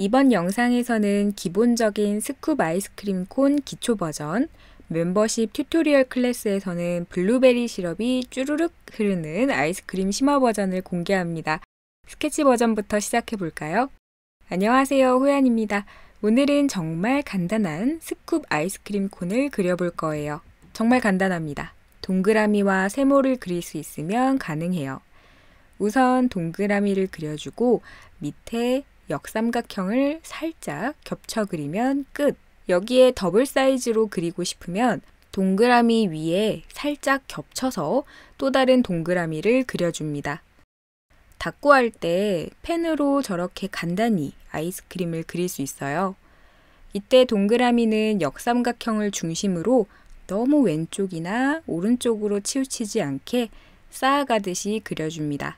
이번 영상에서는 기본적인 스쿱 아이스크림 콘 기초 버전, 멤버십 튜토리얼 클래스에서는 블루베리 시럽이 쭈루룩 흐르는 아이스크림 심화 버전을 공개합니다. 스케치 버전부터 시작해 볼까요? 안녕하세요, 호연입니다. 오늘은 정말 간단한 스쿱 아이스크림 콘을 그려볼 거예요. 정말 간단합니다. 동그라미와 세모를 그릴 수 있으면 가능해요. 우선 동그라미를 그려주고 밑에 역삼각형을 살짝 겹쳐 그리면 끝! 여기에 더블 사이즈로 그리고 싶으면 동그라미 위에 살짝 겹쳐서 또 다른 동그라미를 그려줍니다. 닦고 할 때 펜으로 저렇게 간단히 아이스크림을 그릴 수 있어요. 이때 동그라미는 역삼각형을 중심으로 너무 왼쪽이나 오른쪽으로 치우치지 않게 쌓아가듯이 그려줍니다.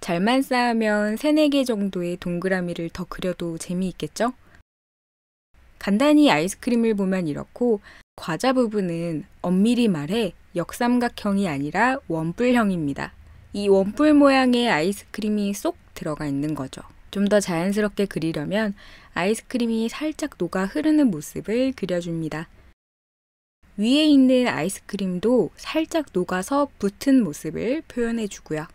잘만 쌓으면 3, 4개 정도의 동그라미를 더 그려도 재미있겠죠? 간단히 아이스크림을 보면 이렇고 과자 부분은 엄밀히 말해 역삼각형이 아니라 원뿔형입니다. 이 원뿔 모양의 아이스크림이 쏙 들어가 있는 거죠. 좀 더 자연스럽게 그리려면 아이스크림이 살짝 녹아 흐르는 모습을 그려줍니다. 위에 있는 아이스크림도 살짝 녹아서 붙은 모습을 표현해 주고요.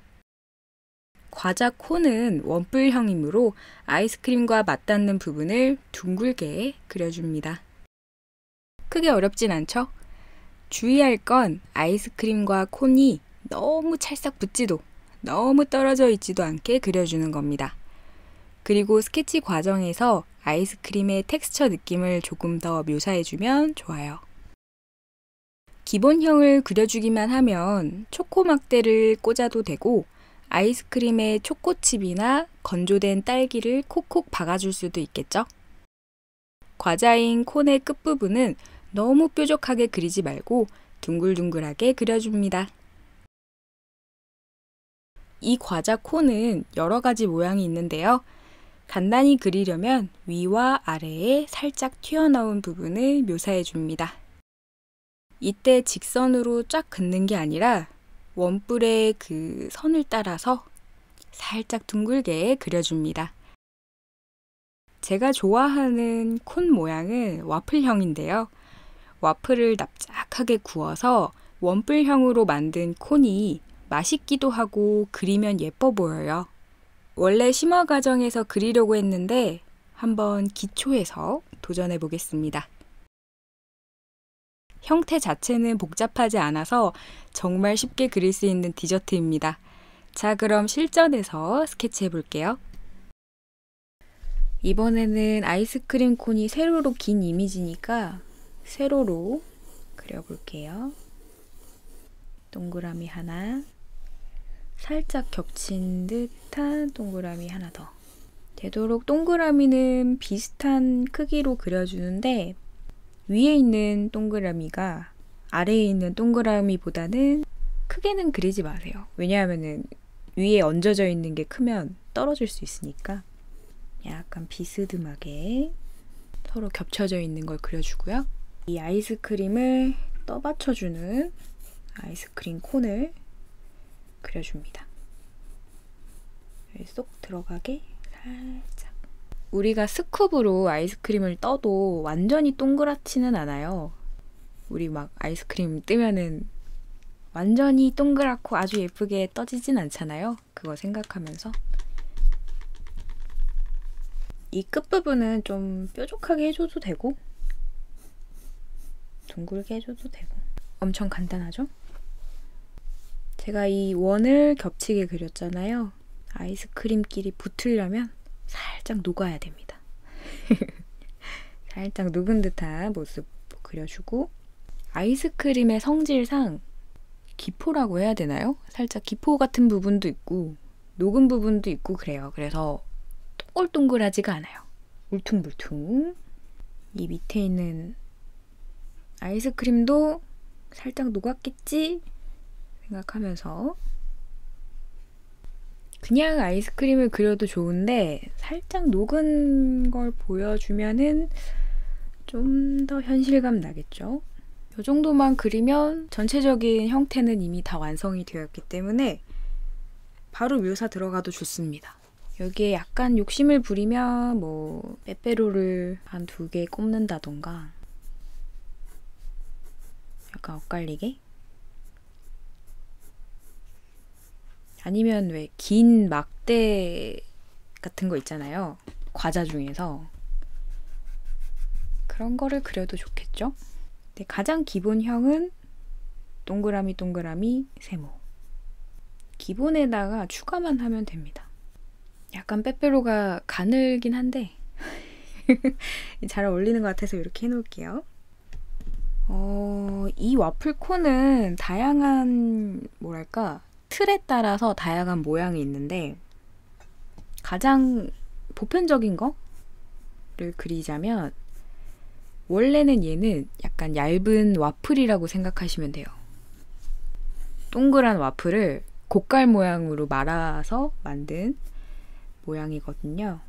과자 콘은 원뿔형이므로 아이스크림과 맞닿는 부분을 둥글게 그려줍니다. 크게 어렵진 않죠? 주의할 건 아이스크림과 콘이 너무 찰싹 붙지도 너무 떨어져 있지도 않게 그려주는 겁니다. 그리고 스케치 과정에서 아이스크림의 텍스처 느낌을 조금 더 묘사해주면 좋아요. 기본형을 그려주기만 하면 초코막대를 꽂아도 되고 아이스크림에 초코칩이나 건조된 딸기를 콕콕 박아줄 수도 있겠죠? 과자인 콘의 끝부분은 너무 뾰족하게 그리지 말고 둥글둥글하게 그려줍니다. 이 과자 콘은 여러 가지 모양이 있는데요. 간단히 그리려면 위와 아래에 살짝 튀어나온 부분을 묘사해줍니다. 이때 직선으로 쫙 긋는 게 아니라 원뿔의 그 선을 따라서 살짝 둥글게 그려줍니다. 제가 좋아하는 콘 모양은 와플형인데요. 와플을 납작하게 구워서 원뿔형으로 만든 콘이 맛있기도 하고 그리면 예뻐 보여요. 원래 심화 과정에서 그리려고 했는데 한번 기초에서 도전해 보겠습니다. 형태 자체는 복잡하지 않아서 정말 쉽게 그릴 수 있는 디저트입니다. 자, 그럼 실전에서 스케치해 볼게요. 이번에는 아이스크림 콘이 세로로 긴 이미지니까 세로로 그려볼게요. 동그라미 하나, 살짝 겹친 듯한 동그라미 하나 더. 되도록 동그라미는 비슷한 크기로 그려주는데 위에 있는 동그라미가 아래에 있는 동그라미보다는 크게는 그리지 마세요. 왜냐하면 위에 얹어져 있는 게 크면 떨어질 수 있으니까 약간 비스듬하게 서로 겹쳐져 있는 걸 그려주고요. 이 아이스크림을 떠받쳐주는 아이스크림 콘을 그려줍니다. 쏙 들어가게 살짝. 우리가 스쿱으로 아이스크림을 떠도 완전히 동그랗지는 않아요. 우리 막 아이스크림 뜨면은 완전히 동그랗고 아주 예쁘게 떠지진 않잖아요. 그거 생각하면서 이 끝부분은 좀 뾰족하게 해줘도 되고 둥글게 해줘도 되고 엄청 간단하죠? 제가 이 원을 겹치게 그렸잖아요. 아이스크림끼리 붙으려면 살짝 녹아야 됩니다. 살짝 녹은 듯한 모습 그려주고 아이스크림의 성질상 기포라고 해야 되나요? 살짝 기포 같은 부분도 있고 녹은 부분도 있고 그래요. 그래서 동글동글하지가 않아요. 울퉁불퉁. 이 밑에 있는 아이스크림도 살짝 녹았겠지 생각하면서 그냥 아이스크림을 그려도 좋은데 살짝 녹은 걸 보여주면은 좀 더 현실감 나겠죠? 이 정도만 그리면 전체적인 형태는 이미 다 완성이 되었기 때문에 바로 묘사 들어가도 좋습니다. 여기에 약간 욕심을 부리면 뭐 빼빼로를 한 2개 꼽는다던가 약간 엇갈리게, 아니면 왜 긴 막대 같은 거 있잖아요, 과자 중에서. 그런 거를 그려도 좋겠죠? 근데 가장 기본형은 동그라미 동그라미 세모. 기본에다가 추가만 하면 됩니다. 약간 빼빼로가 가늘긴 한데 잘 어울리는 것 같아서 이렇게 해놓을게요. 이 와플 콘은 다양한, 뭐랄까, 틀에 따라서 다양한 모양이 있는데 가장 보편적인 거를 그리자면 원래는 얘는 약간 얇은 와플이라고 생각하시면 돼요. 동그란 와플을 고깔 모양으로 말아서 만든 모양이거든요.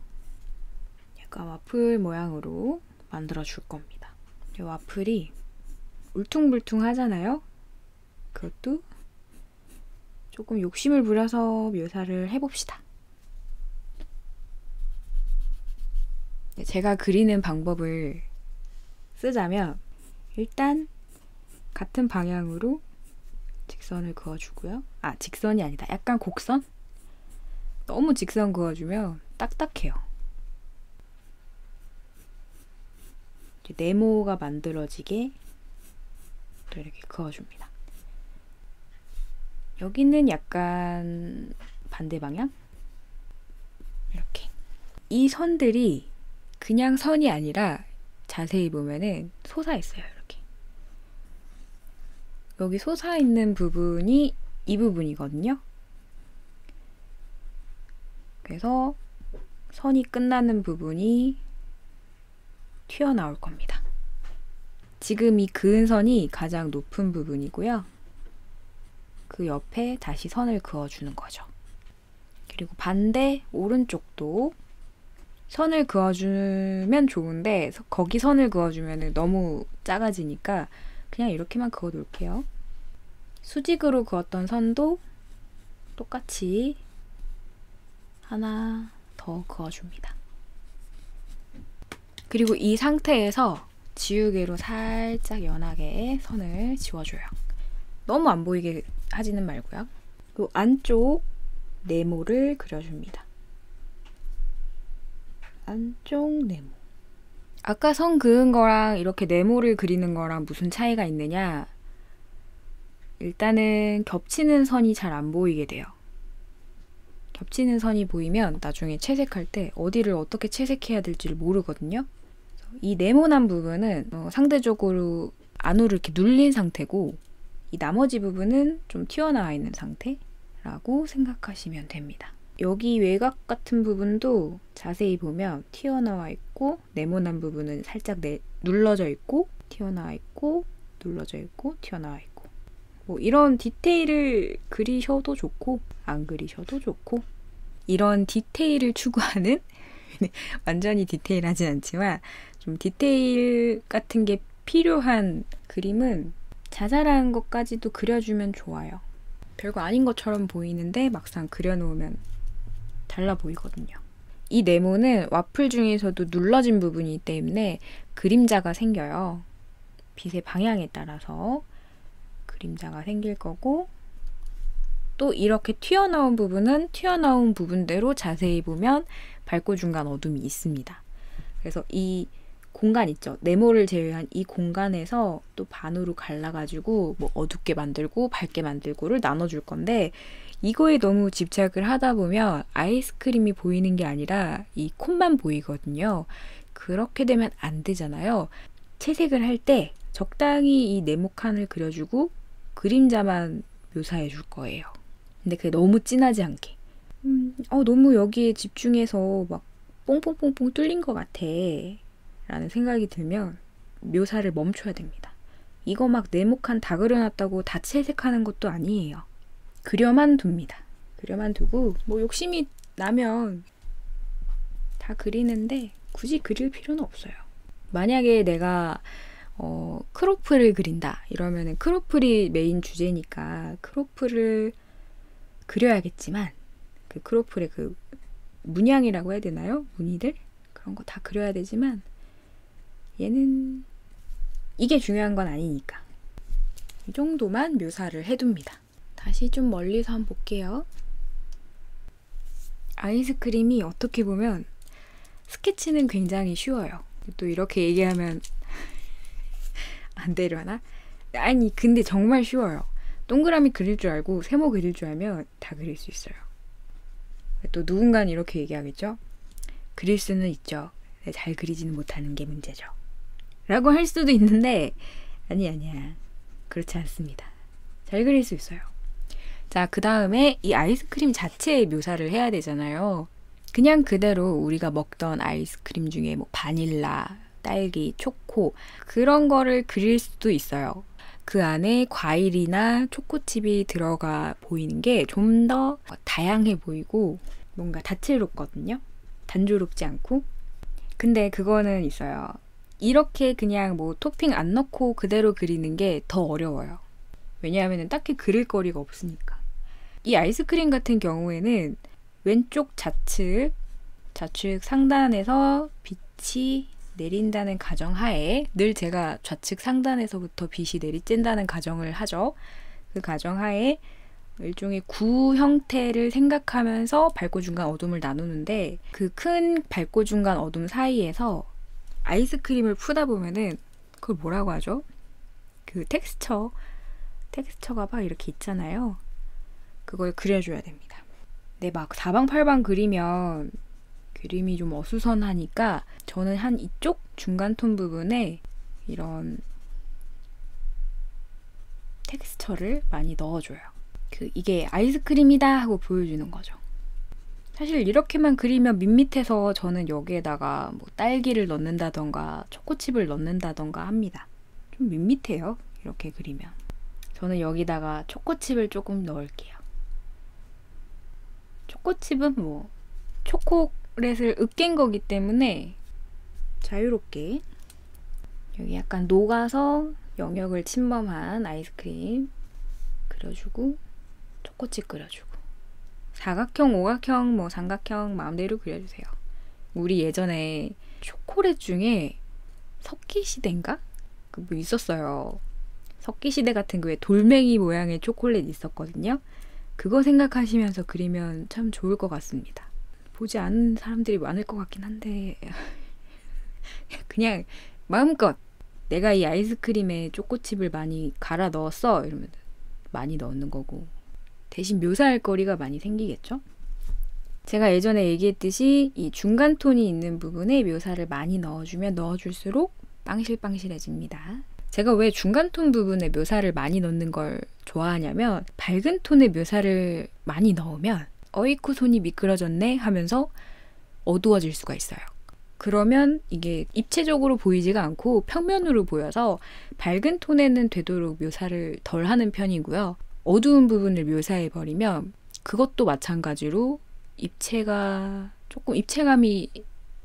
약간 와플 모양으로 만들어 줄 겁니다. 이 와플이 울퉁불퉁 하잖아요. 그것도 조금 욕심을 부려서 묘사를 해봅시다. 제가 그리는 방법을 쓰자면 일단 같은 방향으로 직선을 그어주고요. 직선이 아니다. 약간 곡선? 너무 직선 그어주면 딱딱해요. 네모가 만들어지게 또 이렇게 그어줍니다. 여기는 약간 반대 방향? 이렇게. 이 선들이 그냥 선이 아니라 자세히 보면은 솟아있어요. 이렇게. 여기 솟아있는 부분이 이 부분이거든요. 그래서 선이 끝나는 부분이 튀어나올 겁니다. 지금 이 그은 선이 가장 높은 부분이고요. 그 옆에 다시 선을 그어주는 거죠. 그리고 반대 오른쪽도 선을 그어주면 좋은데 거기 선을 그어주면 너무 작아지니까 그냥 이렇게만 그어 놓을게요. 수직으로 그었던 선도 똑같이 하나 더 그어줍니다. 그리고 이 상태에서 지우개로 살짝 연하게 선을 지워줘요. 너무 안 보이게 하지는 말고요. 그 안쪽 네모를 그려줍니다. 안쪽 네모. 아까 선 그은 거랑 이렇게 네모를 그리는 거랑 무슨 차이가 있느냐? 일단은 겹치는 선이 잘 안 보이게 돼요. 겹치는 선이 보이면 나중에 채색할 때 어디를 어떻게 채색해야 될지를 모르거든요. 이 네모난 부분은 상대적으로 안으로 이렇게 눌린 상태고, 이 나머지 부분은 좀 튀어나와 있는 상태라고 생각하시면 됩니다. 여기 외곽 같은 부분도 자세히 보면 튀어나와 있고, 네모난 부분은 살짝 눌러져 있고, 튀어나와 있고, 눌러져 있고, 튀어나와 있고, 뭐 이런 디테일을 그리셔도 좋고 안 그리셔도 좋고, 이런 디테일을 추구하는 완전히 디테일하진 않지만 좀 디테일 같은 게 필요한 그림은 자잘한 것까지도 그려주면 좋아요. 별거 아닌 것처럼 보이는데 막상 그려놓으면 달라 보이거든요. 이 네모는 와플 중에서도 눌러진 부분이기 때문에 그림자가 생겨요. 빛의 방향에 따라서 그림자가 생길 거고, 또 이렇게 튀어나온 부분은 튀어나온 부분대로 자세히 보면 밝고 중간 어둠이 있습니다. 그래서 이 공간 있죠. 네모를 제외한 이 공간에서 또 반으로 갈라가지고 뭐 어둡게 만들고 밝게 만들고를 나눠줄 건데, 이거에 너무 집착을 하다 보면 아이스크림이 보이는 게 아니라 이 콘만 보이거든요. 그렇게 되면 안 되잖아요. 채색을 할 때 적당히 이 네모칸을 그려주고 그림자만 묘사해 줄 거예요. 근데 그게 너무 진하지 않게. 너무 여기에 집중해서 막 뽕뽕뽕뽕 뚫린 것 같아 라는 생각이 들면 묘사를 멈춰야 됩니다. 이거 막 네모칸 다 그려놨다고 다 채색하는 것도 아니에요. 그려만 둡니다. 그려만 두고 뭐 욕심이 나면 다 그리는데 굳이 그릴 필요는 없어요. 만약에 내가 크로플을 그린다 이러면은 크로플이 메인 주제니까 크로플을 그려야겠지만 그 크로플의 그 문양이라고 해야 되나요? 무늬들? 그런 거 다 그려야 되지만 얘는 이게 중요한 건 아니니까 이 정도만 묘사를 해둡니다. 다시 좀 멀리서 한번 볼게요. 아이스크림이 어떻게 보면 스케치는 굉장히 쉬워요. 또 이렇게 얘기하면 안 되려나? 아니 근데 정말 쉬워요. 동그라미 그릴 줄 알고 세모 그릴 줄 알면 다 그릴 수 있어요. 또 누군가는 이렇게 얘기하겠죠? 그릴 수는 있죠. 잘 그리지는 못하는 게 문제죠. 라고 할 수도 있는데 아니야. 그렇지 않습니다. 잘 그릴 수 있어요. 자, 그 다음에 이 아이스크림 자체의 묘사를 해야 되잖아요. 그냥 그대로 우리가 먹던 아이스크림 중에 뭐 바닐라, 딸기, 초코 그런 거를 그릴 수도 있어요. 그 안에 과일이나 초코칩이 들어가 보이는 게 좀 더 다양해 보이고 뭔가 다채롭거든요. 단조롭지 않고. 근데 그거는 있어요. 이렇게 그냥 뭐 토핑 안 넣고 그대로 그리는 게 더 어려워요. 왜냐하면 딱히 그릴 거리가 없으니까. 이 아이스크림 같은 경우에는 왼쪽 좌측 상단에서 빛이 내린다는 가정하에 늘 제가 좌측 상단에서부터 빛이 내리쬐다는 가정을 하죠. 그 가정하에 일종의 구 형태를 생각하면서 밝고 중간 어둠을 나누는데 그 큰 밝고 중간 어둠 사이에서 아이스크림을 푸다 보면은 그걸 뭐라고 하죠? 그 텍스처가 막 이렇게 있잖아요. 그걸 그려줘야 됩니다. 네, 막 사방팔방 그리면 그림이 좀 어수선하니까 저는 한 이쪽 중간 톤 부분에 이런 텍스처를 많이 넣어줘요. 이게 아이스크림이다 하고 보여주는 거죠. 사실 이렇게만 그리면 밋밋해서 저는 여기에다가 뭐 딸기를 넣는다던가 초코칩을 넣는다던가 합니다. 좀 밋밋해요. 이렇게 그리면. 저는 여기다가 초코칩을 조금 넣을게요. 초코칩은 뭐 초콜릿을 으깬 거기 때문에 자유롭게 여기 약간 녹아서 영역을 침범한 아이스크림 그려주고 초코칩 그려주고 사각형, 오각형, 뭐 삼각형 마음대로 그려주세요. 우리 예전에 초콜릿 중에 석기시대인가? 뭐 있었어요. 석기시대 같은 거에 돌멩이 모양의 초콜릿 있었거든요. 그거 생각하시면서 그리면 참 좋을 것 같습니다. 보지 않는 사람들이 많을 것 같긴 한데 그냥 마음껏 내가 이 아이스크림에 초코칩을 많이 갈아 넣었어 이러면 많이 넣는 거고 대신 묘사할 거리가 많이 생기겠죠? 제가 예전에 얘기했듯이 이 중간 톤이 있는 부분에 묘사를 많이 넣어주면 넣어줄수록 빵실빵실해집니다. 제가 왜 중간 톤 부분에 묘사를 많이 넣는 걸 좋아하냐면 밝은 톤의 묘사를 많이 넣으면 어이쿠 손이 미끄러졌네 하면서 어두워질 수가 있어요. 그러면 이게 입체적으로 보이지가 않고 평면으로 보여서 밝은 톤에는 되도록 묘사를 덜 하는 편이고요. 어두운 부분을 묘사해버리면 그것도 마찬가지로 입체감이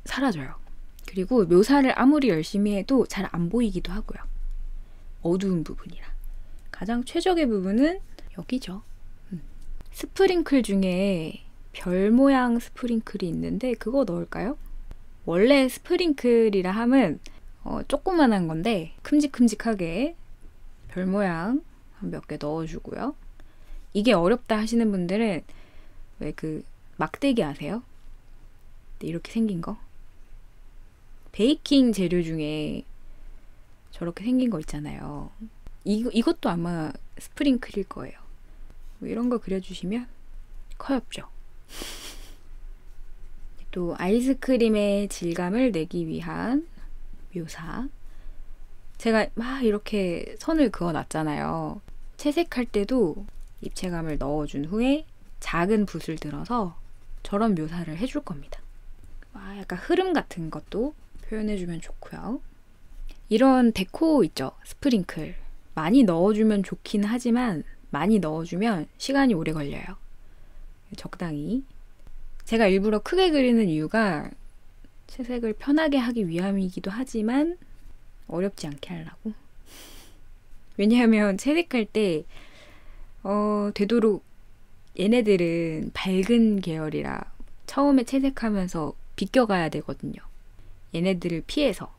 사라져요. 그리고 묘사를 아무리 열심히 해도 잘 안 보이기도 하고요. 어두운 부분이라. 가장 최적의 부분은 여기죠. 스프링클 중에 별 모양 스프링클이 있는데 그거 넣을까요? 원래 스프링클이라 함은 조그만한 건데 큼직큼직하게 별 모양 몇 개 넣어주고요. 이게 어렵다 하시는 분들은 왜 그 막대기 아세요? 이렇게 생긴 거? 베이킹 재료 중에 저렇게 생긴 거 있잖아요. 이것도 아마 스프링클일 거예요. 뭐 이런 거 그려주시면 커엽죠. 또 아이스크림의 질감을 내기 위한 묘사. 제가 막 이렇게 선을 그어놨잖아요. 채색할 때도 입체감을 넣어준 후에 작은 붓을 들어서 저런 묘사를 해줄 겁니다. 약간 흐름 같은 것도 표현해주면 좋고요. 이런 데코 있죠? 스프링클. 많이 넣어주면 좋긴 하지만 많이 넣어주면 시간이 오래 걸려요. 적당히. 제가 일부러 크게 그리는 이유가 채색을 편하게 하기 위함이기도 하지만 어렵지 않게 하려고. 왜냐하면 채색할 때 되도록 얘네들은 밝은 계열이라 처음에 채색하면서 비껴가야 되거든요. 얘네들을 피해서.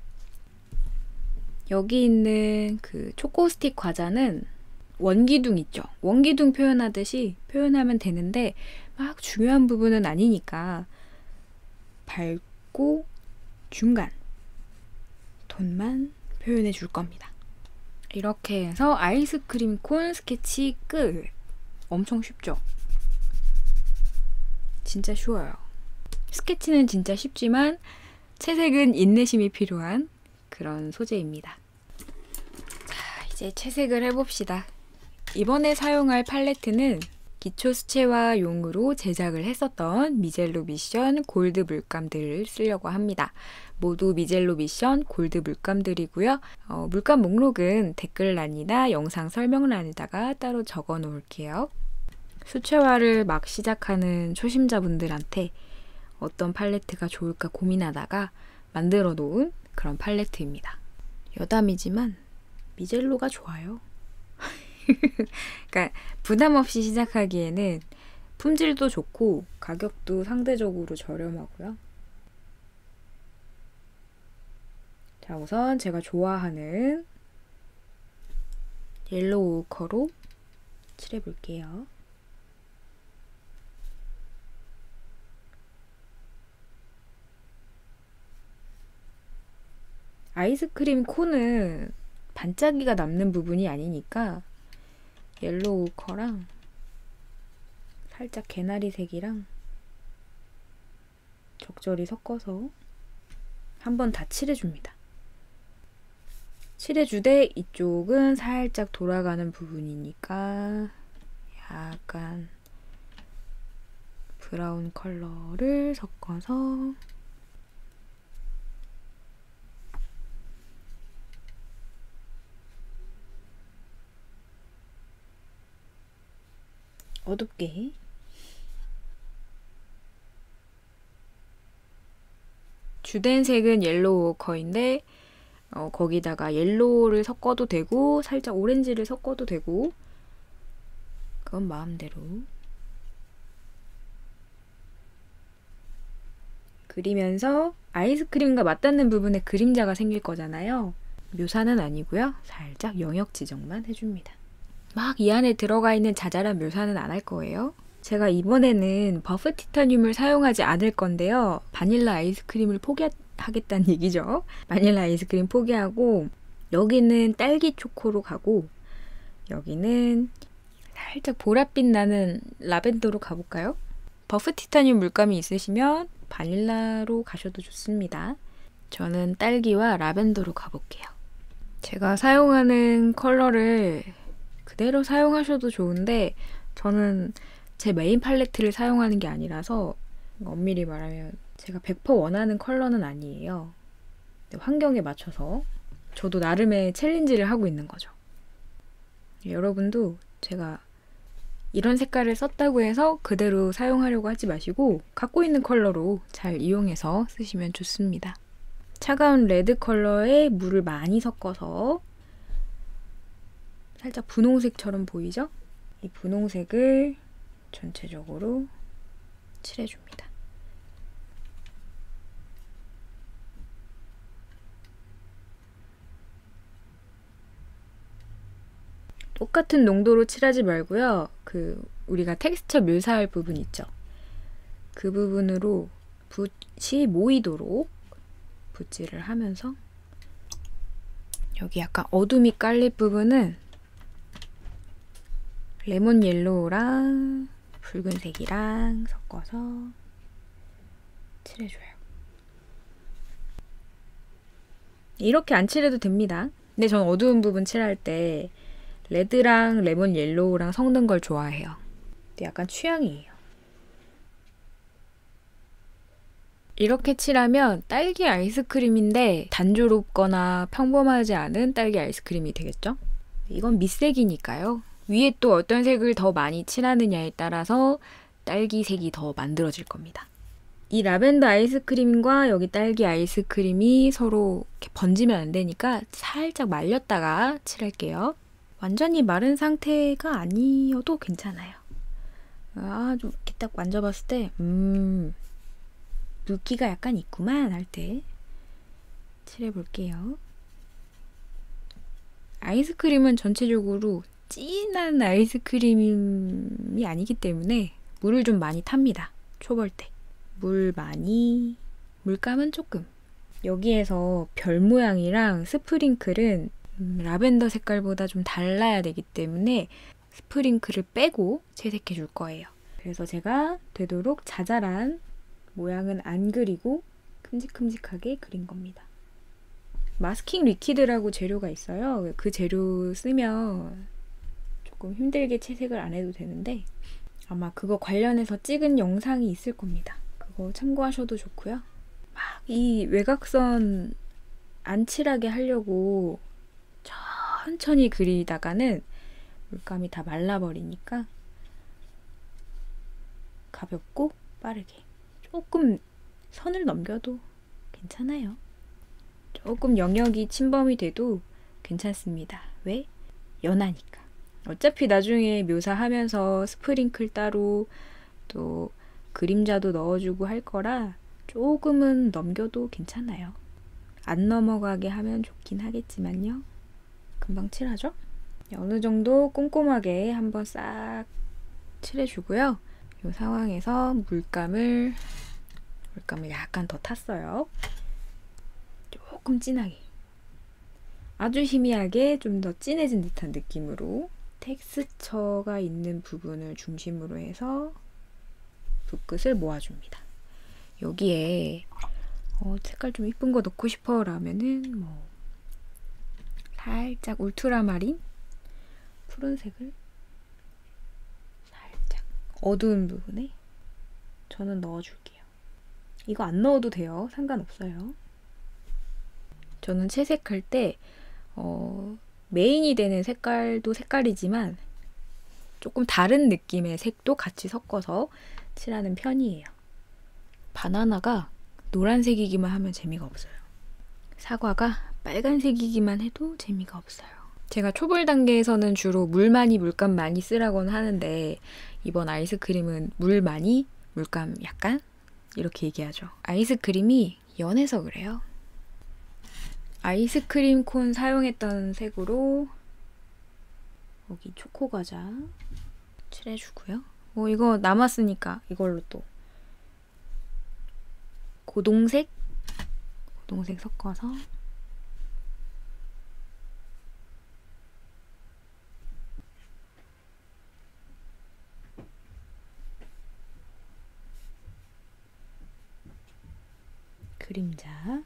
여기 있는 그 초코스틱 과자는 원기둥 있죠. 원기둥 표현하듯이 표현하면 되는데 막 중요한 부분은 아니니까 밝고 중간 톤만 표현해 줄 겁니다. 이렇게 해서 아이스크림 콘 스케치 끝. 엄청 쉽죠? 진짜 쉬워요. 스케치는 진짜 쉽지만 채색은 인내심이 필요한 그런 소재입니다. 자, 이제 채색을 해봅시다. 이번에 사용할 팔레트는 기초 수채화 용으로 제작을 했었던 미젤로 미션 골드 물감들을 쓰려고 합니다. 모두 미젤로 미션 골드 물감들이고요. 물감 목록은 댓글란이나 영상 설명란에다가 따로 적어 놓을게요. 수채화를 막 시작하는 초심자분들한테 어떤 팔레트가 좋을까 고민하다가 만들어 놓은 그런 팔레트입니다. 여담이지만 미젤로가 좋아요. 그러니까 부담 없이 시작하기에는 품질도 좋고 가격도 상대적으로 저렴하고요. 자, 우선 제가 좋아하는 옐로우 오커로 칠해볼게요. 아이스크림 콘은 반짝이가 남는 부분이 아니니까 옐로우 오커랑 살짝 개나리색이랑 적절히 섞어서 한번 다 칠해줍니다. 칠해주되 이쪽은 살짝 돌아가는 부분이니까 약간 브라운 컬러를 섞어서 어둡게 주된 색은 옐로우 오커인데 거기다가 옐로우를 섞어도 되고 살짝 오렌지를 섞어도 되고 그건 마음대로 그리면서 아이스크림과 맞닿는 부분에 그림자가 생길 거잖아요. 묘사는 아니고요. 살짝 영역 지정만 해줍니다. 막 이 안에 들어가 있는 자잘한 묘사는 안 할 거예요. 제가 이번에는 버프 티타늄을 사용하지 않을 건데요. 바닐라 아이스크림을 포기하겠다는 얘기죠. 바닐라 아이스크림 포기하고 여기는 딸기 초코로 가고 여기는 살짝 보랏빛 나는 라벤더로 가볼까요? 버프 티타늄 물감이 있으시면 바닐라로 가셔도 좋습니다. 저는 딸기와 라벤더로 가볼게요. 제가 사용하는 컬러를 그대로 사용하셔도 좋은데 저는 제 메인 팔레트를 사용하는 게 아니라서 엄밀히 말하면 제가 100% 원하는 컬러는 아니에요. 환경에 맞춰서 저도 나름의 챌린지를 하고 있는 거죠. 여러분도 제가 이런 색깔을 썼다고 해서 그대로 사용하려고 하지 마시고 갖고 있는 컬러로 잘 이용해서 쓰시면 좋습니다. 차가운 레드 컬러에 물을 많이 섞어서 살짝 분홍색처럼 보이죠? 이 분홍색을 전체적으로 칠해줍니다. 똑같은 농도로 칠하지 말고요. 우리가 텍스처 묘사할 부분 있죠? 그 부분으로 붓이 모이도록 붓질을 하면서 여기 약간 어둠이 깔릴 부분은 레몬 옐로우랑 붉은색이랑 섞어서 칠해줘요. 이렇게 안 칠해도 됩니다. 근데 전 어두운 부분 칠할 때 레드랑 레몬 옐로우랑 섞는 걸 좋아해요. 근데 약간 취향이에요. 이렇게 칠하면 딸기 아이스크림인데 단조롭거나 평범하지 않은 딸기 아이스크림이 되겠죠? 이건 밑색이니까요. 위에 또 어떤 색을 더 많이 칠하느냐에 따라서 딸기색이 더 만들어질 겁니다. 이 라벤더 아이스크림과 여기 딸기 아이스크림이 서로 이렇게 번지면 안 되니까 살짝 말렸다가 칠할게요. 완전히 마른 상태가 아니어도 괜찮아요. 좀 이렇게 딱 만져봤을 때 붓기가 약간 있구만 할 때 칠해볼게요. 아이스크림은 전체적으로 진한 아이스크림이 아니기 때문에 물을 좀 많이 탑니다. 초벌 때. 물 많이, 물감은 조금. 여기에서 별 모양이랑 스프링클은 라벤더 색깔보다 좀 달라야 되기 때문에 스프링클을 빼고 채색해 줄 거예요. 그래서 제가 되도록 자잘한 모양은 안 그리고 큼직큼직하게 그린 겁니다. 마스킹 리퀴드라고 재료가 있어요. 그 재료 쓰면 조금 힘들게 채색을 안 해도 되는데 아마 그거 관련해서 찍은 영상이 있을 겁니다. 그거 참고하셔도 좋고요. 막 이 외곽선 안 칠하게 하려고 천천히 그리다가는 물감이 다 말라버리니까 가볍고 빠르게 조금 선을 넘겨도 괜찮아요. 조금 영역이 침범이 돼도 괜찮습니다. 왜? 연하니까. 어차피 나중에 묘사하면서 스프링클 따로 또 그림자도 넣어주고 할 거라 조금은 넘겨도 괜찮아요. 안 넘어가게 하면 좋긴 하겠지만요. 금방 칠하죠? 어느 정도 꼼꼼하게 한번 싹 칠해주고요. 이 상황에서 물감을 약간 더 탔어요. 조금 진하게. 아주 희미하게 좀 더 진해진 듯한 느낌으로 텍스처가 있는 부분을 중심으로 해서 붓끝을 모아줍니다. 여기에 색깔 좀 이쁜 거 넣고 싶어 라면은 뭐 살짝 울트라마린 푸른색을 살짝 어두운 부분에 저는 넣어줄게요. 이거 안 넣어도 돼요. 상관없어요. 저는 채색할 때 메인이 되는 색깔도 색깔이지만 조금 다른 느낌의 색도 같이 섞어서 칠하는 편이에요. 바나나가 노란색이기만 하면 재미가 없어요. 사과가 빨간색이기만 해도 재미가 없어요. 제가 초벌 단계에서는 주로 물 많이 물감 많이 쓰라고는 하는데 이번 아이스크림은 물 많이 물감 약간 이렇게 얘기하죠. 아이스크림이 연해서 그래요. 아이스크림 콘 사용했던 색으로 여기 초코과자 칠해주고요. 이거 남았으니까 이걸로 또 고동색 섞어서 그림자.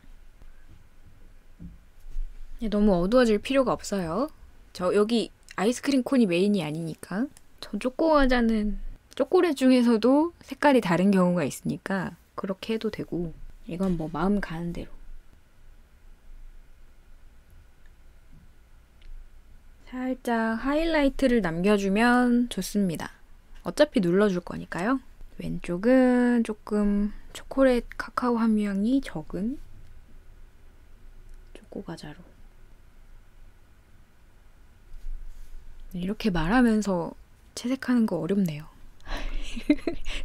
너무 어두워질 필요가 없어요. 여기 아이스크림 콘이 메인이 아니니까. 저 초코과자는 초콜릿 중에서도 색깔이 다른 경우가 있으니까 그렇게 해도 되고 이건 뭐 마음 가는 대로. 살짝 하이라이트를 남겨주면 좋습니다. 어차피 눌러줄 거니까요. 왼쪽은 조금 초콜릿 카카오 함유량이 적은 초코과자로. 이렇게 말하면서 채색하는 거 어렵네요.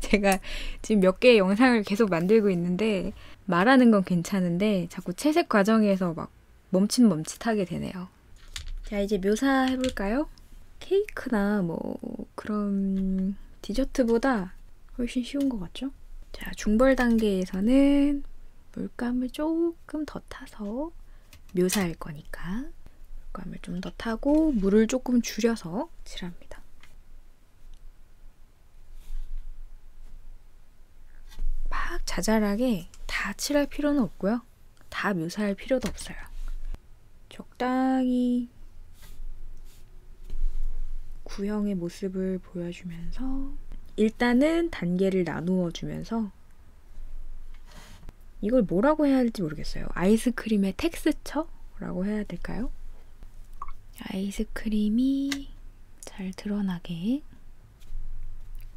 제가 지금 몇 개의 영상을 계속 만들고 있는데 말하는 건 괜찮은데 자꾸 채색 과정에서 막 멈칫멈칫하게 되네요. 자, 이제 묘사해볼까요? 케이크나 뭐 그런 디저트보다 훨씬 쉬운 것 같죠? 자, 중벌 단계에서는 물감을 조금 더 타서 묘사할 거니까 물감을 좀 더 타고 물을 조금 줄여서 칠합니다. 막 자잘하게 다 칠할 필요는 없고요. 다 묘사할 필요도 없어요. 적당히 구형의 모습을 보여주면서 일단은 단계를 나누어 주면서 이걸 뭐라고 해야 할지 모르겠어요. 아이스크림의 텍스처라고 해야 될까요? 아이스크림이 잘 드러나게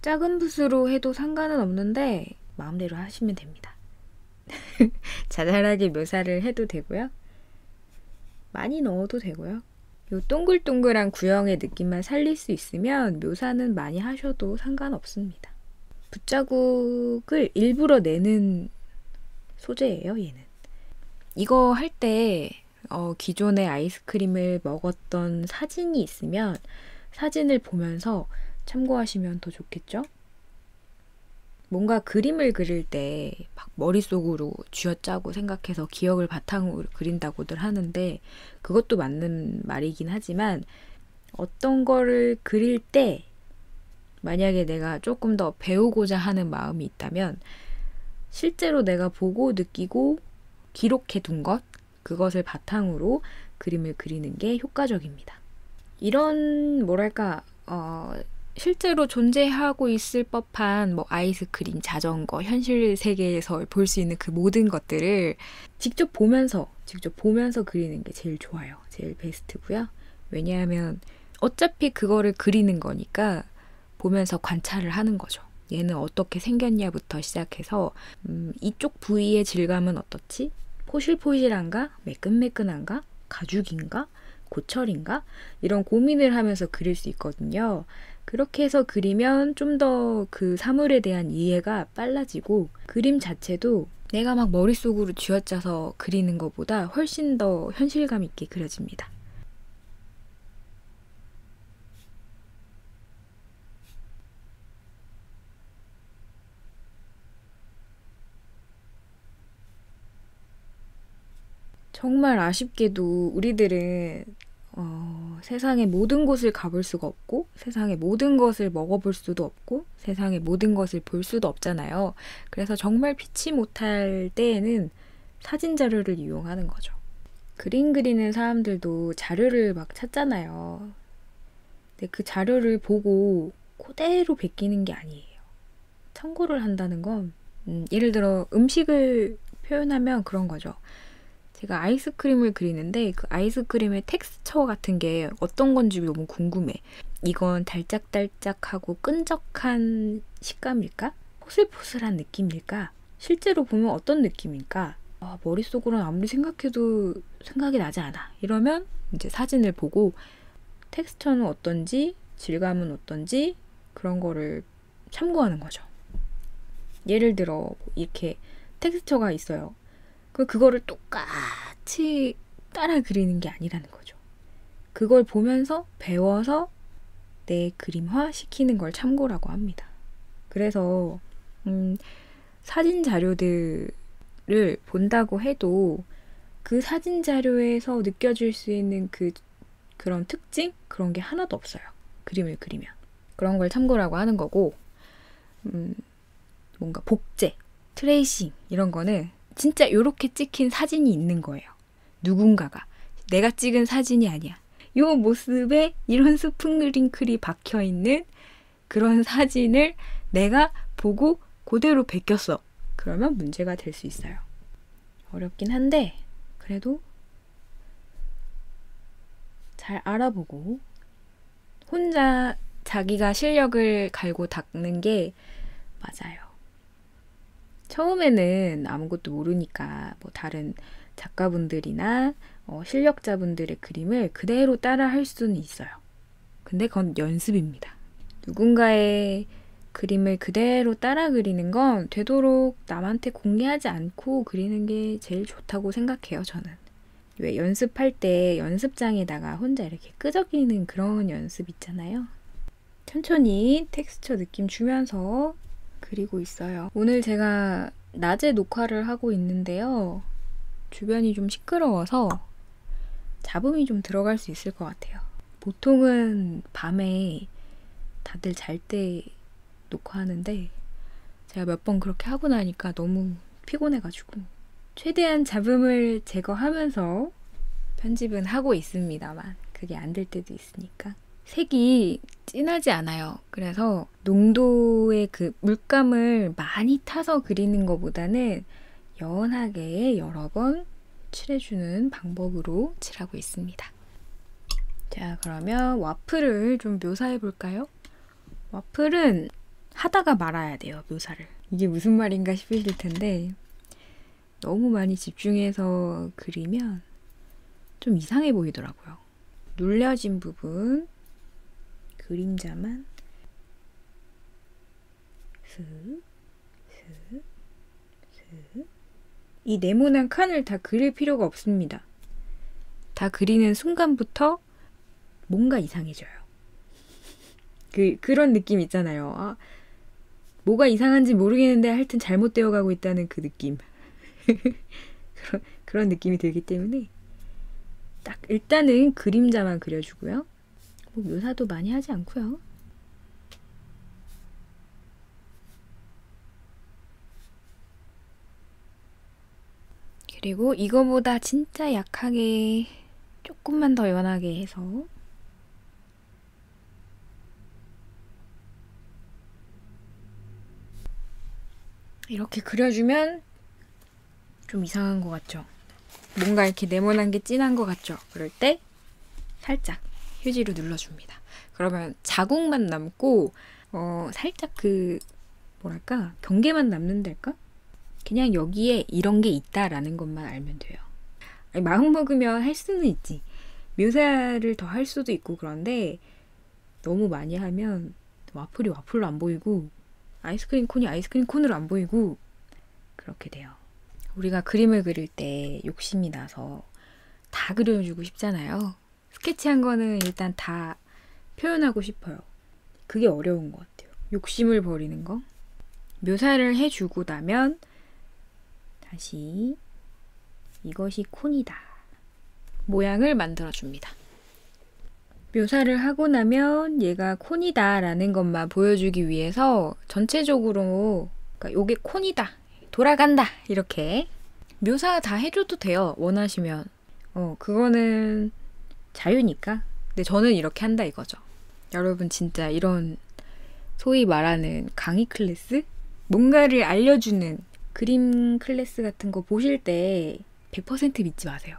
작은 붓으로 해도 상관은 없는데 마음대로 하시면 됩니다. 자잘하게 묘사를 해도 되고요. 많이 넣어도 되고요. 이 동글동글한 구형의 느낌만 살릴 수 있으면 묘사는 많이 하셔도 상관없습니다. 붓자국을 일부러 내는 소재예요, 얘는. 이거 할 때 기존의 아이스크림을 먹었던 사진이 있으면 사진을 보면서 참고하시면 더 좋겠죠? 뭔가 그림을 그릴 때 막 머릿속으로 쥐어짜고 생각해서 기억을 바탕으로 그린다고들 하는데 그것도 맞는 말이긴 하지만 어떤 거를 그릴 때 만약에 내가 조금 더 배우고자 하는 마음이 있다면 실제로 내가 보고 느끼고 기록해 둔 것, 그것을 바탕으로 그림을 그리는 게 효과적입니다. 이런 실제로 존재하고 있을 법한 뭐 아이스크림, 자전거, 현실 세계에서 볼 수 있는 그 모든 것들을 직접 보면서 그리는 게 제일 좋아요. 제일 베스트고요. 왜냐하면 어차피 그거를 그리는 거니까 보면서 관찰을 하는 거죠. 얘는 어떻게 생겼냐부터 시작해서 이쪽 부위의 질감은 어떻지? 포실포실한가? 매끈매끈한가? 가죽인가? 고철인가? 이런 고민을 하면서 그릴 수 있거든요. 그렇게 해서 그리면 좀 더 그 사물에 대한 이해가 빨라지고 그림 자체도 내가 막 머릿속으로 쥐어짜서 그리는 것보다 훨씬 더 현실감 있게 그려집니다. 정말 아쉽게도 우리들은 세상의 모든 곳을 가볼 수가 없고 세상의 모든 것을 먹어볼 수도 없고 세상의 모든 것을 볼 수도 없잖아요. 그래서 정말 피치 못할 때에는 사진 자료를 이용하는 거죠. 그림 그리는 사람들도 자료를 막 찾잖아요. 근데 그 자료를 보고 그대로 베끼는 게 아니에요. 참고를 한다는 건 예를 들어 음식을 표현하면 그런 거죠. 제가 아이스크림을 그리는데 그 아이스크림의 텍스처 같은 게 어떤 건지 너무 궁금해. 이건 달짝달짝하고 끈적한 식감일까? 포슬포슬한 느낌일까? 실제로 보면 어떤 느낌일까? 머릿속으로는 아무리 생각해도 생각이 나지 않아. 이러면 이제 사진을 보고 텍스처는 어떤지, 질감은 어떤지 그런 거를 참고하는 거죠. 예를 들어 이렇게 텍스처가 있어요. 그거를 똑같이 따라 그리는 게 아니라는 거죠. 그걸 보면서 배워서 내 그림화 시키는 걸 참고라고 합니다. 그래서 사진 자료들을 본다고 해도 그 사진 자료에서 느껴질 수 있는 그런 특징? 그런 게 하나도 없어요. 그림을 그리면. 그런 걸 참고라고 하는 거고 뭔가 복제, 트레이싱 이런 거는 진짜 이렇게 찍힌 사진이 있는 거예요. 누군가가. 내가 찍은 사진이 아니야. 이 모습에 이런 스프링클이 박혀있는 그런 사진을 내가 보고 그대로 베꼈어. 그러면 문제가 될 수 있어요. 어렵긴 한데 그래도 잘 알아보고 혼자 자기가 실력을 갈고 닦는 게 맞아요. 처음에는 아무것도 모르니까 뭐 다른 작가분들이나 실력자분들의 그림을 그대로 따라 할 수는 있어요. 근데 그건 연습입니다. 누군가의 그림을 그대로 따라 그리는 건 되도록 남한테 공개하지 않고 그리는 게 제일 좋다고 생각해요, 저는. 왜 연습할 때 연습장에다가 혼자 이렇게 끄적이는 그런 연습 있잖아요. 천천히 텍스처 느낌 주면서 그리고 있어요. 오늘 제가 낮에 녹화를 하고 있는데요. 주변이 좀 시끄러워서 잡음이 좀 들어갈 수 있을 것 같아요. 보통은 밤에 다들 잘 때 녹화하는데 제가 몇 번 그렇게 하고 나니까 너무 피곤해가지고 최대한 잡음을 제거하면서 편집은 하고 있습니다만 그게 안 될 때도 있으니까. 색이 진하지 않아요. 그래서 농도의 그 물감을 많이 타서 그리는 것보다는 연하게 여러 번 칠해주는 방법으로 칠하고 있습니다. 자, 그러면 와플을 좀 묘사해 볼까요? 와플은 하다가 말아야 돼요, 묘사를. 이게 무슨 말인가 싶으실 텐데 너무 많이 집중해서 그리면 좀 이상해 보이더라고요. 눌려진 부분 그림자만 슥, 슥, 슥 이 네모난 칸을 다 그릴 필요가 없습니다. 다 그리는 순간부터 뭔가 이상해져요. 그런 느낌 있잖아요. 아, 뭐가 이상한지 모르겠는데 하여튼 잘못되어 가고 있다는 그 느낌. 그런 느낌이 들기 때문에 딱 일단은 그림자만 그려주고요. 뭐 묘사도 많이 하지 않고요. 그리고 이거보다 진짜 약하게 조금만 더 연하게 해서 이렇게 그려주면 좀 이상한 것 같죠? 뭔가 이렇게 네모난 게 진한 것 같죠? 그럴 때 살짝 휴지로 눌러줍니다. 그러면 자국만 남고 살짝 뭐랄까 경계만 남는달까? 그냥 여기에 이런 게 있다라는 것만 알면 돼요. 아니, 마음 먹으면 할 수는 있지. 묘사를 더 할 수도 있고 그런데 너무 많이 하면 와플이 와플로 안 보이고 아이스크림 콘이 아이스크림 콘으로 안 보이고 그렇게 돼요. 우리가 그림을 그릴 때 욕심이 나서 다 그려주고 싶잖아요. 스케치한 거는 일단 다 표현하고 싶어요. 그게 어려운 것 같아요. 욕심을 버리는 거. 묘사를 해주고 나면 다시 이것이 콘이다. 모양을 만들어줍니다. 묘사를 하고 나면 얘가 콘이다 라는 것만 보여주기 위해서 전체적으로 그러니까 요게 콘이다. 돌아간다. 이렇게 묘사 다 해줘도 돼요. 원하시면. 그거는 자유니까. 근데 저는 이렇게 한다 이거죠. 여러분 진짜 이런 소위 말하는 강의 클래스? 뭔가를 알려주는 그림 클래스 같은 거 보실 때 100% 믿지 마세요.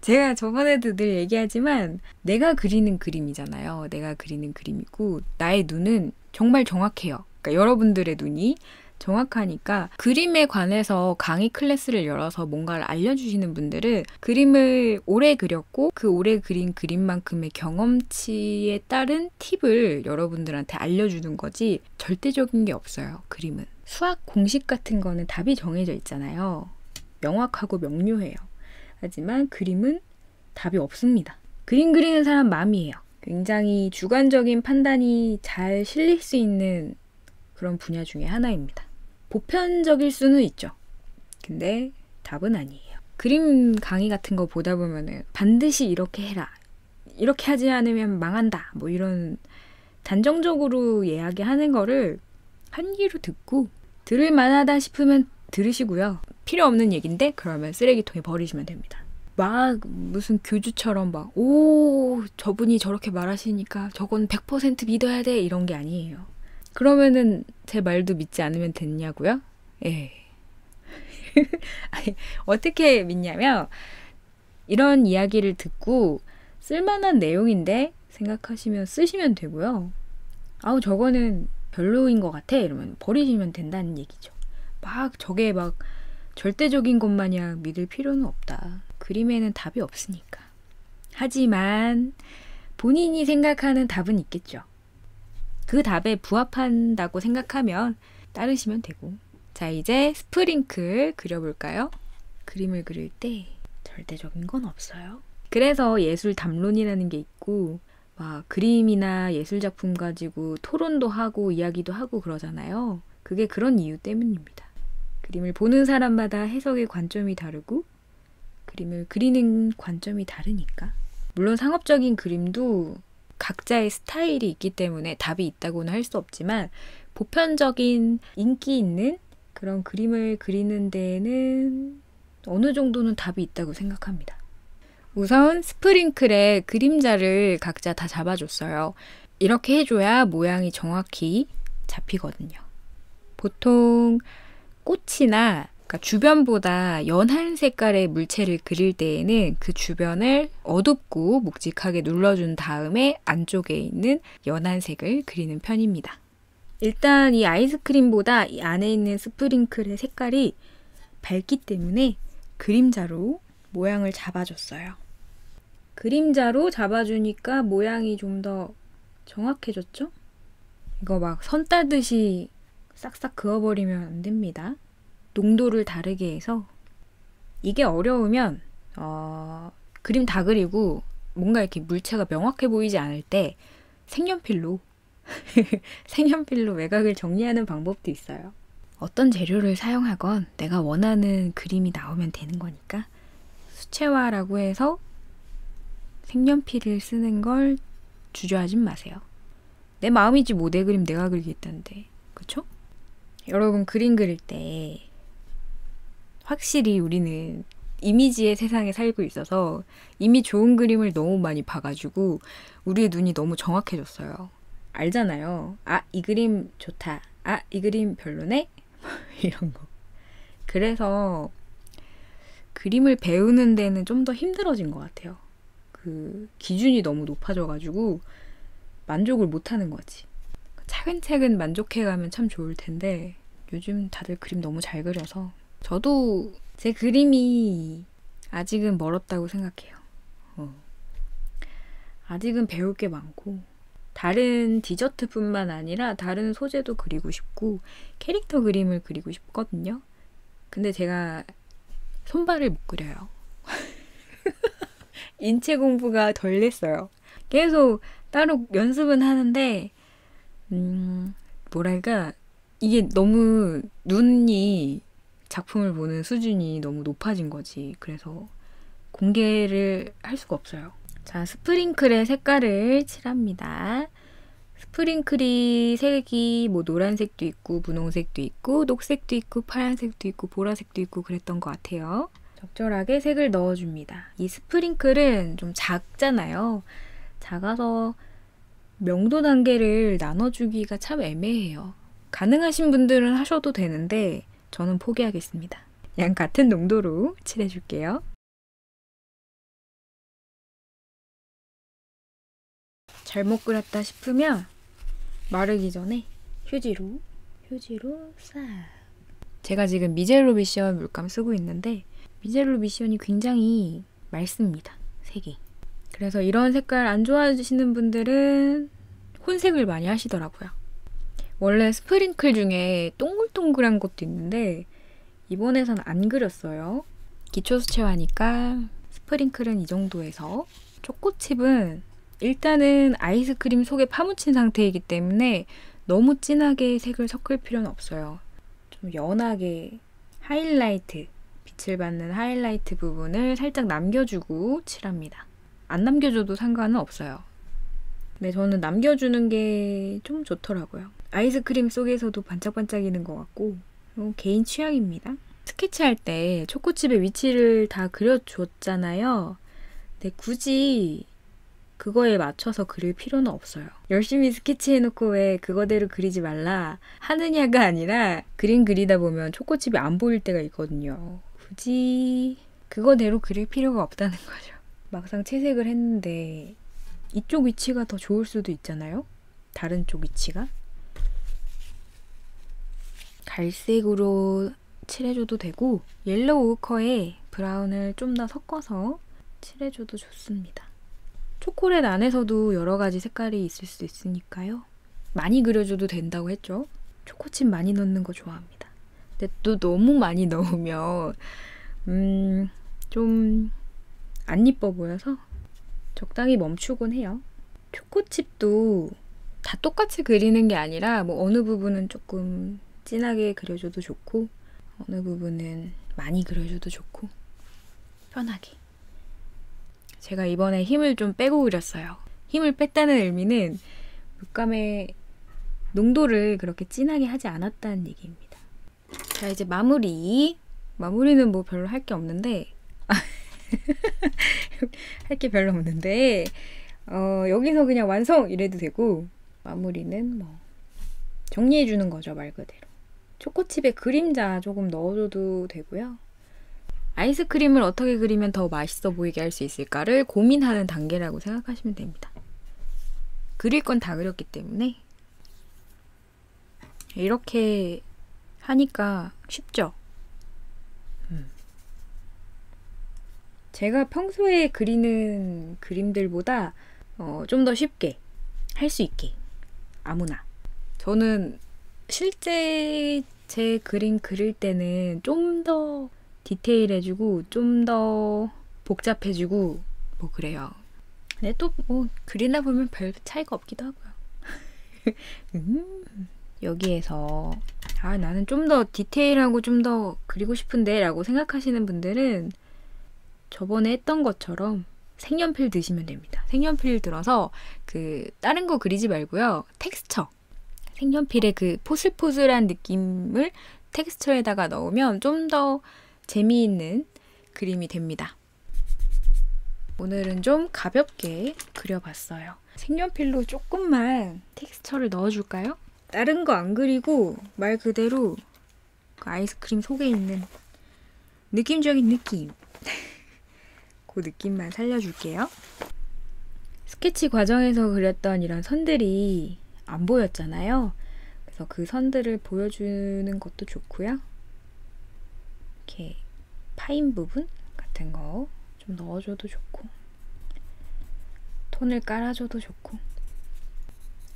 제가 저번에도 늘 얘기하지만 내가 그리는 그림이잖아요. 내가 그리는 그림이고 나의 눈은 정말 정확해요. 그러니까 여러분들의 눈이 정확하니까 그림에 관해서 강의 클래스를 열어서 뭔가를 알려주시는 분들은 그림을 오래 그렸고 그 오래 그린 그림만큼의 경험치에 따른 팁을 여러분들한테 알려주는 거지 절대적인 게 없어요. 그림은. 수학 공식 같은 거는 답이 정해져 있잖아요. 명확하고 명료해요. 하지만 그림은 답이 없습니다. 그림 그리는 사람 마음이에요. 굉장히 주관적인 판단이 잘 실릴 수 있는 그런 분야 중에 하나입니다. 보편적일 수는 있죠. 근데 답은 아니에요. 그림 강의 같은 거 보다 보면은 반드시 이렇게 해라. 이렇게 하지 않으면 망한다. 뭐 이런 단정적으로 이야기하는 거를 한 귀로 듣고 들을 만하다 싶으면 들으시고요. 필요 없는 얘기인데 그러면 쓰레기통에 버리시면 됩니다. 막 무슨 교주처럼 막 저분이 저렇게 말하시니까 저건 100% 믿어야 돼 이런 게 아니에요. 그러면은 제 말도 믿지 않으면 됐냐고요? 예. 아니, 어떻게 믿냐면 이런 이야기를 듣고 쓸만한 내용인데 생각하시면 쓰시면 되고요. 저거는 별로인 것 같아 이러면 버리시면 된다는 얘기죠. 저게 절대적인 것 마냥 믿을 필요는 없다. 그림에는 답이 없으니까. 하지만 본인이 생각하는 답은 있겠죠. 그 답에 부합한다고 생각하면 따르시면 되고. 자, 이제 스프링클 그려볼까요? 그림을 그릴 때 절대적인 건 없어요. 그래서 예술 담론이라는 게 있고 그림이나 예술작품 가지고 토론도 하고 이야기도 하고 그러잖아요. 그게 그런 이유 때문입니다. 그림을 보는 사람마다 해석의 관점이 다르고 그림을 그리는 관점이 다르니까. 물론 상업적인 그림도 각자의 스타일이 있기 때문에 답이 있다고는 할 수 없지만 보편적인 인기 있는 그런 그림을 그리는 데에는 어느 정도는 답이 있다고 생각합니다. 우선 스프링클의 그림자를 각자 다 잡아줬어요. 이렇게 해줘야 모양이 정확히 잡히거든요. 보통 꽃이나 그러니까 주변보다 연한 색깔의 물체를 그릴 때에는 그 주변을 어둡고 묵직하게 눌러준 다음에 안쪽에 있는 연한 색을 그리는 편입니다. 일단 이 아이스크림보다 이 안에 있는 스프링클의 색깔이 밝기 때문에 그림자로 모양을 잡아줬어요. 그림자로 잡아주니까 모양이 좀 더 정확해졌죠? 이거 선 따듯이 싹싹 그어버리면 안 됩니다. 농도를 다르게 해서 이게 어려우면 그림 다 그리고 뭔가 이렇게 물체가 명확해 보이지 않을 때 색연필로 색연필로 외곽을 정리하는 방법도 있어요. 어떤 재료를 사용하건 내가 원하는 그림이 나오면 되는 거니까 수채화라고 해서 색연필을 쓰는 걸 주저하진 마세요. 내 마음이지 뭐 내 그림 내가 그리겠다는데. 그쵸? 여러분 그림 그릴 때 확실히 우리는 이미지의 세상에 살고 있어서 이미 좋은 그림을 너무 많이 봐가지고 우리의 눈이 너무 정확해졌어요. 알잖아요. 아, 이 그림 좋다. 아, 이 그림 별로네? 이런 거. 그래서 그림을 배우는 데는 좀 더 힘들어진 것 같아요. 그 기준이 너무 높아져가지고 만족을 못하는 거지. 차근차근 만족해가면 참 좋을 텐데 요즘 다들 그림 너무 잘 그려서 저도 제 그림이 아직은 멀었다고 생각해요. 아직은 배울 게 많고 다른 디저트뿐만 아니라 다른 소재도 그리고 싶고 캐릭터 그림을 그리고 싶거든요. 근데 제가 손발을 못 그려요. 인체 공부가 덜 됐어요. 계속 따로 연습은 하는데 뭐랄까 이게 너무 눈이 작품을 보는 수준이 너무 높아진 거지. 그래서 공개를 할 수가 없어요. 자, 스프링클의 색깔을 칠합니다. 스프링클이 색이 뭐 노란색도 있고 분홍색도 있고 녹색도 있고 파란색도 있고 보라색도 있고 그랬던 것 같아요. 적절하게 색을 넣어줍니다. 이 스프링클은 좀 작잖아요. 작아서 명도 단계를 나눠주기가 참 애매해요. 가능하신 분들은 하셔도 되는데 저는 포기하겠습니다. 그냥 같은 농도로 칠해줄게요. 잘못 그렸다 싶으면 마르기 전에 휴지로 싹. 제가 지금 미젤로 미션 물감 쓰고 있는데 미젤로 미션이 굉장히 맑습니다. 색이. 그래서 이런 색깔 안 좋아하시는 분들은 혼색을 많이 하시더라고요. 원래 스프링클 중에 동글동글한 것도 있는데 이번에선 안 그렸어요. 기초 수채화니까 스프링클은 이 정도에서 초코칩은 일단은 아이스크림 속에 파묻힌 상태이기 때문에 너무 진하게 색을 섞을 필요는 없어요. 좀 연하게 하이라이트, 빛을 받는 하이라이트 부분을 살짝 남겨주고 칠합니다. 안 남겨줘도 상관은 없어요. 근데 저는 남겨주는 게 좀 좋더라고요. 아이스크림 속에서도 반짝반짝이는 것 같고 개인 취향입니다. 스케치할 때 초코칩의 위치를 다 그려줬잖아요. 근데 굳이 그거에 맞춰서 그릴 필요는 없어요. 열심히 스케치해놓고 왜 그거대로 그리지 말라 하느냐가 아니라 그림 그리다 보면 초코칩이 안 보일 때가 있거든요. 굳이 그거대로 그릴 필요가 없다는 거죠. 막상 채색을 했는데 이쪽 위치가 더 좋을 수도 있잖아요. 다른 쪽 위치가. 갈색으로 칠해줘도 되고 옐로우 오커에 브라운을 좀 더 섞어서 칠해줘도 좋습니다. 초콜릿 안에서도 여러 가지 색깔이 있을 수 있으니까요. 많이 그려줘도 된다고 했죠. 초코칩 많이 넣는 거 좋아합니다. 근데 또 너무 많이 넣으면 좀 안 이뻐 보여서 적당히 멈추곤 해요. 초코칩도 다 똑같이 그리는 게 아니라 뭐 어느 부분은 조금 진하게 그려줘도 좋고 어느 부분은 많이 그려줘도 좋고 편하게. 제가 이번에 힘을 좀 빼고 그렸어요. 힘을 뺐다는 의미는 물감의 농도를 그렇게 진하게 하지 않았다는 얘기입니다. 자, 이제 마무리는 뭐 별로 할 게 없는데 할 게 별로 없는데 여기서 그냥 완성! 이래도 되고 마무리는 뭐 정리해주는 거죠, 말 그대로. 초코칩에 그림자 조금 넣어줘도 되고요. 아이스크림을 어떻게 그리면 더 맛있어 보이게 할 수 있을까를 고민하는 단계라고 생각하시면 됩니다. 그릴 건 다 그렸기 때문에 이렇게 하니까 쉽죠? 제가 평소에 그리는 그림들보다 좀 더 쉽게 할 수 있게 아무나. 저는 실제 제 그림 그릴 때는 좀 더 디테일해지고 좀 더 복잡해지고 뭐 그래요. 근데 또 뭐 그리다 보면 별 차이가 없기도 하고요. 여기에서 나는 좀 더 디테일하고 좀 더 그리고 싶은데 라고 생각하시는 분들은 저번에 했던 것처럼 색연필 드시면 됩니다. 색연필 들어서 다른 거 그리지 말고요. 텍스처. 색연필의 포슬포슬한 느낌을 텍스처에다가 넣으면 좀 더 재미있는 그림이 됩니다. 오늘은 좀 가볍게 그려봤어요. 색연필로 조금만 텍스처를 넣어줄까요? 다른 거 안 그리고 말 그대로 그 아이스크림 속에 있는 느낌적인 느낌. 그 느낌만 살려줄게요. 스케치 과정에서 그렸던 이런 선들이 안 보였잖아요. 그래서 그 선들을 보여주는 것도 좋고요. 이렇게 파인 부분 같은 거 좀 넣어줘도 좋고, 톤을 깔아줘도 좋고.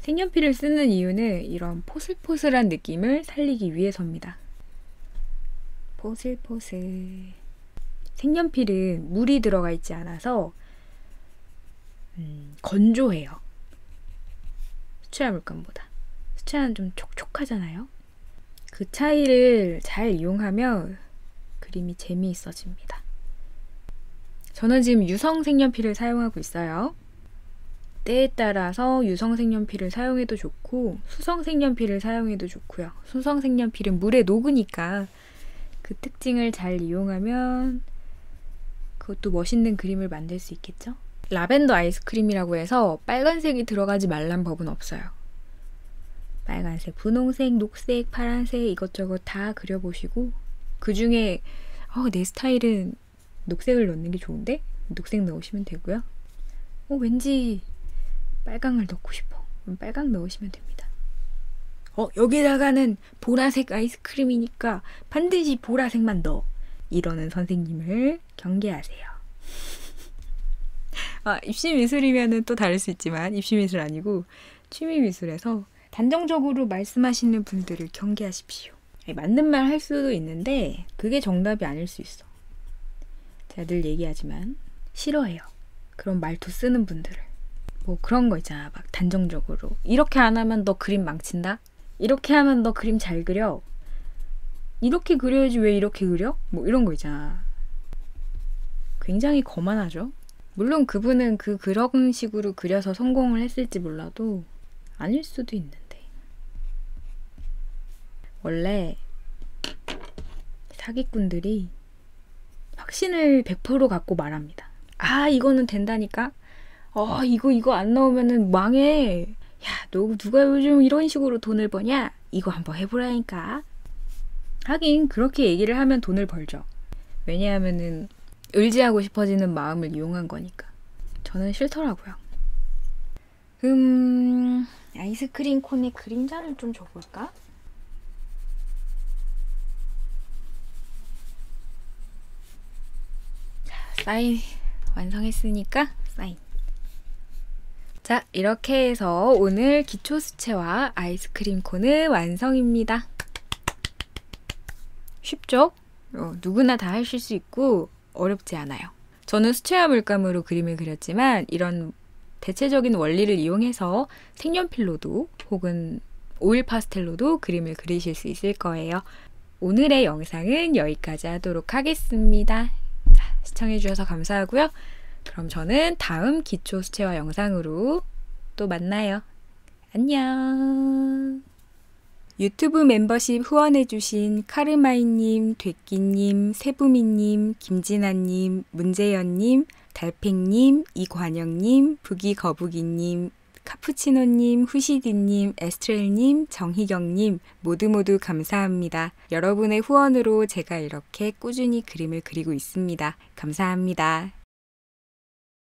색연필을 쓰는 이유는 이런 포슬포슬한 느낌을 살리기 위해서입니다. 포슬포슬. 색연필은 물이 들어가 있지 않아서 건조해요. 수채화 물감보다. 수채화는 좀 촉촉하잖아요. 그 차이를 잘 이용하면 그림이 재미있어집니다. 저는 지금 유성 색연필을 사용하고 있어요. 때에 따라서 유성 색연필을 사용해도 좋고 수성 색연필을 사용해도 좋고요. 수성 색연필은 물에 녹으니까 그 특징을 잘 이용하면 그것도 멋있는 그림을 만들 수 있겠죠? 라벤더 아이스크림이라고 해서 빨간색이 들어가지 말란 법은 없어요. 빨간색, 분홍색, 녹색, 파란색 이것저것 다 그려보시고 그 중에 내 스타일은 녹색을 넣는 게 좋은데? 녹색 넣으시면 되고요. 왠지 빨강을 넣고 싶어. 그럼 빨강 넣으시면 됩니다. 여기다가는 보라색 아이스크림이니까 반드시 보라색만 넣어. 이러는 선생님을 경계하세요. 입시미술이면 또 다를 수 있지만 입시미술 아니고 취미미술에서 단정적으로 말씀하시는 분들을 경계하십시오. 맞는 말 할 수도 있는데 그게 정답이 아닐 수 있어. 제가 늘 얘기하지만 싫어해요. 그런 말투 쓰는 분들을. 뭐 그런 거 있잖아. 막 단정적으로 이렇게 안 하면 너 그림 망친다? 이렇게 하면 너 그림 잘 그려? 이렇게 그려야지 왜 이렇게 그려? 뭐 이런 거 있잖아. 굉장히 거만하죠? 물론 그분은 그런 식으로 그려서 성공을 했을지 몰라도 아닐 수도 있는데. 원래 사기꾼들이 확신을 100% 갖고 말합니다. 이거는 된다니까? 이거 안 나오면은 망해. 야, 너 누가 요즘 이런 식으로 돈을 버냐? 이거 한번 해보라니까. 하긴 그렇게 얘기를 하면 돈을 벌죠. 왜냐하면은 의지하고 싶어지는 마음을 이용한 거니까. 저는 싫더라고요. 아이스크림 콘의 그림자를 좀 줘볼까? 사인 완성했으니까 사인. 자, 이렇게 해서 오늘 기초 수채화 아이스크림 콘은 완성입니다. 쉽죠? 누구나 다 하실 수 있고 어렵지 않아요. 저는 수채화 물감으로 그림을 그렸지만 이런 대체적인 원리를 이용해서 색연필로도 혹은 오일 파스텔로도 그림을 그리실 수 있을 거예요. 오늘의 영상은 여기까지 하도록 하겠습니다. 자, 시청해주셔서 감사하고요. 그럼 저는 다음 기초 수채화 영상으로 또 만나요. 안녕. 유튜브 멤버십 후원해주신 카르마이님, 되끼님, 세부미님, 김진아님, 문재현님, 달팽님, 이관영님, 부기거북이님, 카푸치노님, 후시디님, 에스트렐님, 정희경님 모두 감사합니다. 여러분의 후원으로 제가 이렇게 꾸준히 그림을 그리고 있습니다. 감사합니다.